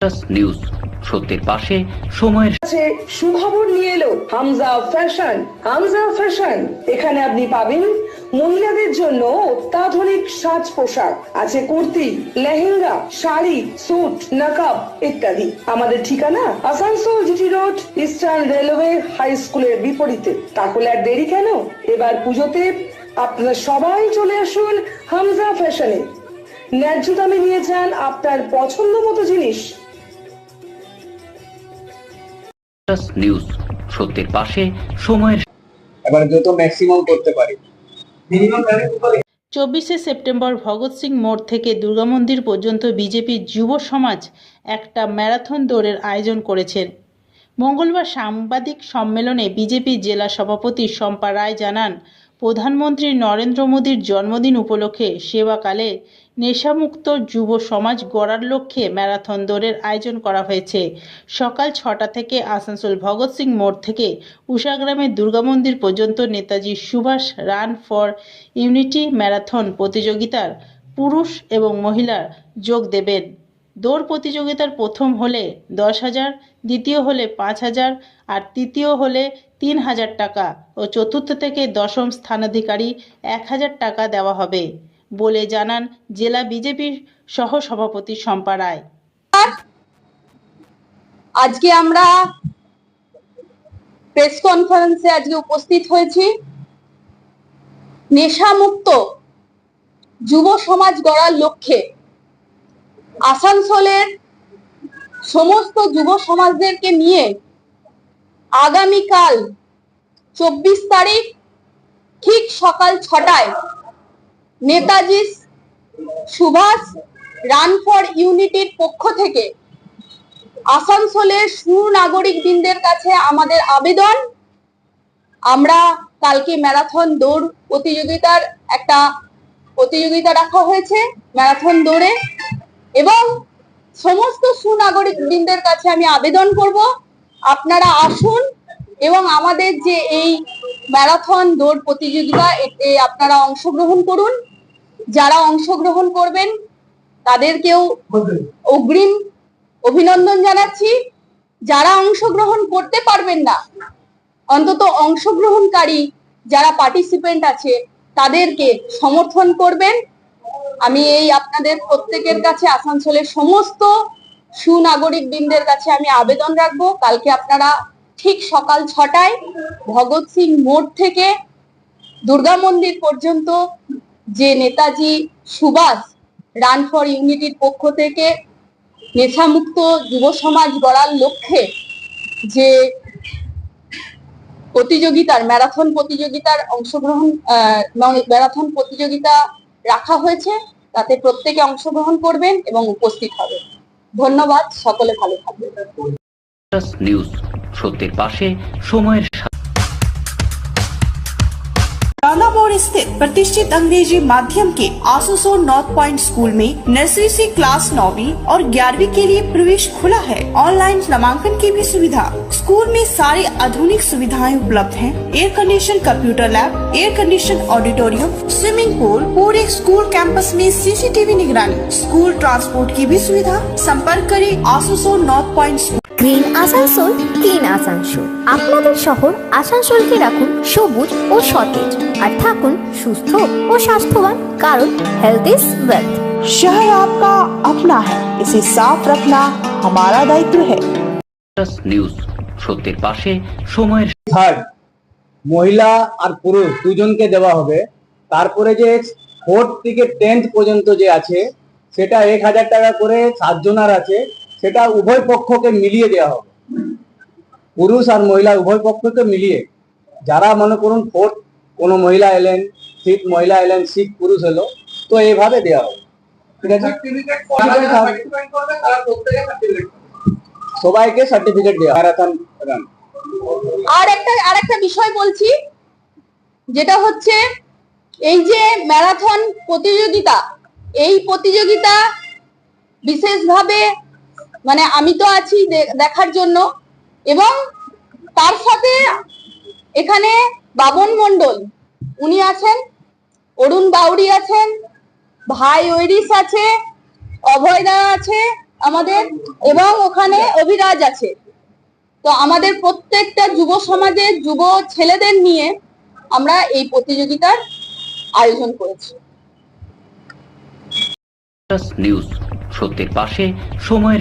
News সত্যের পাশে সময়ের কাছে সুখবর নিয়ে এলো হামজা ফ্যাশন। হামজা ফ্যাশন, এখানে আপনি পাবেন মহিলাদের জন্য অত্যাধুনিক সাজ পোশাক, আছে কুর্তি, লেহেঙ্গা, শাড়ি, স্যুট, নকাব ইত্যাদি। আমাদের ঠিকানা Asansol GT road, eastern railway high স্কুলের বিপরীতে। তাহলে আর দেরি কেন, এবার পুজোতে আপনারা সবাই চলে আসুন হামজা ফ্যাশনে। ন্যায্য দামে নিয়ে যান আপনার পছন্দ মতো জিনিস। নিউজ সত্যের পাশে সময়ের এবার যত ম্যাক্সিমাম করতে পারি। 24শে সেপ্টেম্বর ভগৎ সিং মোড় থেকে দুর্গা মন্দির পর্যন্ত বিজেপি যুব সমাজ একটা ম্যারাথন দৌড়ের আয়োজন করেছেন। মঙ্গলবার সাংবাদিক সম্মেলনে বিজেপি জেলা সভাপতি শম্পা রায় জানান, প্রধানমন্ত্রী নরেন্দ্র মোদীর জন্মদিন উপলক্ষে সেবাকালে নেশামুক্ত যুব সমাজ গড়ার লক্ষ্যে ম্যারাথন দৌড়ের আয়োজন করা হয়েছে। সকাল 6টা থেকে আসানসোল ভগৎ সিং মোড় থেকে উষাগ্রামের দুর্গা মন্দির পর্যন্ত Netaji Subhash run for unity marathon প্রতিযোগিতার পুরুষ এবং মহিলা যোগ দেবেন। দৌড় প্রতিযোগিতার প্রথম হলে 10,000, দ্বিতীয় হলে 5,000 আর তৃতীয় হলে 3,000 টাকা ও চতুর্থ থেকে দশম স্থানাধিকারী 1,000 টাকা দেওয়া হবে বলে জানান জেলা বিজেপির সহ সভাপতি শম্পা রায়। আজকে আমরা প্রেস কনফারেন্সে আজকে উপস্থিত হয়েছি নেশামুক্ত যুব সমাজ গড়ার লক্ষ্যে। আসানসোলের সমস্ত যুব সমাজদেরকে নিয়ে আগামীকাল 24 তারিখ ঠিক সকাল 6টায় নেতাজি সুভাষ রান ফর ইউনিটির পক্ষ থেকে আসানসোলের সুনাগরিকবৃন্দের কাছে আমাদের আবেদন, আমরা কালকে ম্যারাথন দৌড় প্রতিযোগিতার একটা প্রতিযোগিতা রাখা হয়েছে ম্যারাথন দৌড়ে, এবং সমস্ত সুনাগরিকবৃন্দের কাছে আমি আবেদন করব আপনারা আসুন এবং আমাদের যে এই ম্যারাথন দৌড় প্রতিযোগিতা এতে আপনারা অংশগ্রহণ করুন। যারা অংশগ্রহণ করবেন তাদেরকেও অগ্রিম অভিনন্দন জানাচ্ছি। যারা অংশগ্রহণ করতে পারবেন না, অন্তত অংশগ্রহণকারী যারা পার্টিসিপেন্ট আছে তাদেরকে সমর্থন করবেন। আমি এই আপনাদের প্রত্যেকের কাছে আসানসোলের সমস্ত সুনাগরিকবৃন্দের কাছে আমি আবেদন রাখবো, কালকে আপনারা ঠিক সকাল 6টায় ভগৎ সিং মোড় থেকে দুর্গা মন্দির পর্যন্ত যে নেতাজি সুভাষ রান ফর ইউনিটির পক্ষ থেকে নেশামুক্ত যুব সমাজ গড়ার লক্ষ্যে যে প্রতিযোগিতার ম্যারাথন প্রতিযোগিতা রাখা হয়েছে তাতে প্রত্যেকে অংশগ্রহণ করবেন এবং উপস্থিত হবেন। ধন্যবাদ, সকলে ভালো থাকবেন। নিউজ সত্যের পাশে সময়ের रानापुर स्थित प्रतिष्ठित अंग्रेजी माध्यम के आसुसो नॉर्थ पॉइंट स्कूल में नर्सरी से क्लास 9वीं और 11वीं के लिए प्रवेश खुला है। ऑनलाइन नामांकन की भी सुविधा। स्कूल में सारी आधुनिक सुविधाएं उपलब्ध हैं। Air condition computer lab, air condition auditorium, swimming pool, पूरे स्कूल कैंपस में सीसीटीवी निगरानी, स्कूल ट्रांसपोर्ट की भी सुविधा। संपर्क करें आसुसो north point school. Green Asansol, clean Asansol. আপনাদের শহর আসানসোলকে রাখুন সবুজ ও সতেজ, আর থাকুন সুস্থ ও স্বাস্থ্যবান, কারণ হেলথ ইজ ওয়েলথ। शहर आपका अपना है, इसे साफ रखना हमारा दायित्व है। নিউজ সত্যের পাশে সময়ের থার্ড মহিলা আর পুরুষ দুজনকে দেওয়া হবে। তারপরে যে 4th থেকে 10th পর্যন্ত যে আছে সেটা 1,000 টাকা করে 7 জনের আছে, সেটা উভয় পক্ষকে মিলিয়ে দেওয়া হবে। পুরুষ আর মহিলা উভয় পক্ষকে মিলিয়ে, যারা মনে করুন 4th কোনো মহিলা এলেন, 5th মহিলা এলেন, 6th পুরুষ এলো, তো এইভাবে দেওয়া হবে। ঠিক আছে, সবাইকে সার্টিফিকেট দেওয়া ম্যারাথন রান। আর একটা বিষয় বলছি, যেটা হচ্ছে এই যে ম্যারাথন প্রতিযোগিতা, এই প্রতিযোগিতা বিশেষভাবে মানে আমি তো আছি দেখার জন্য, এবং তার সাথে এখানে বাবন মন্ডল উনি আছেন, অরুণ বাউরি আছেন, ভাই ঐরিস আছে, অভয় দা আছে, আমাদের, এবং ওখানে অভিরাজ আছে। তো আমাদের প্রত্যেকটা যুব সমাজের যুব ছেলেদের নিয়ে আমরা এই প্রতিযোগিতার আয়োজন করেছি। নিউজ সত্যের পাশে সময়ের